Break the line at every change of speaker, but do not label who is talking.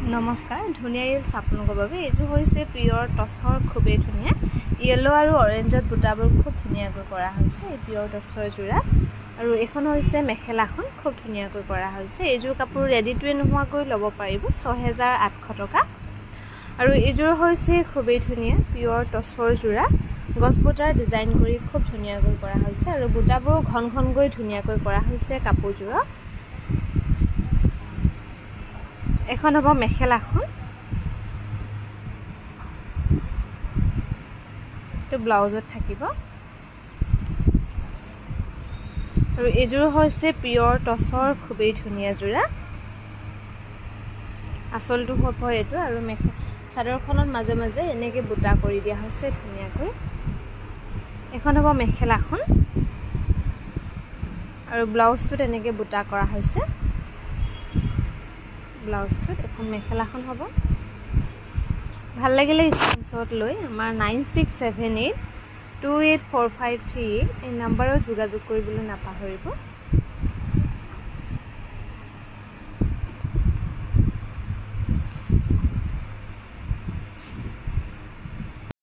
নমস্কাৰ ধুনিয়া ইলছ আপোনালোকৰ বাবে এইটো হৈছে পিয়ৰ টছৰ খুবেই ধুনিয়া ইয়েলো আৰু অৰেঞ্জত বুটাবোৰ খুব ধুনিয়াকৈ কৰা হৈছে এই পিয়ৰ টছৰ জোৰা আৰু এখন হৈছে মেখেলাখন খুব ধুনিয়াকৈ কৰা হৈছে এইযোৰ কাপোৰ ৰেডি টু নোহোৱাকৈ ল'ব পাৰিব ৬৮০০ টকা আৰু এইযোৰ হৈছে খুবেই ধুনিয়া পিয়ৰ টছৰ জোৰা গছ বুটাৰ ডিজাইন কৰি খুব ধুনিয়াকৈ কৰা হৈছে আৰু বুটাবোৰ ঘন ঘনকৈ ধুনিয়াকৈ কৰা হৈছে কাপোৰজোৰা এখন হ'ব মেখেলাখন তো ব্লাউজত থাকিব আৰু এইযোৰ হৈছে পিয়ৰ টছৰ খুবেই ধুনিয়া জোৰা আসলটো হ'ব এটো আৰু চাদৰখনত মাজে মাজে এনেকৈ বুটা কৰি দিয়া হৈছে ধুনিয়াকৈ এখন হ'ব মেখেলাখন আৰু ব্লাউজটো এনেকৈ বুটা কৰা হৈছে ব্লাউজটোত এখন মেখেলাখন হ'ব ভাল লাগিলে স্ক্ৰীনশ্বট লৈ আমাৰ 9678284538 এই নম্বৰত যোগাযোগ কৰিবলৈ নাপাহৰিব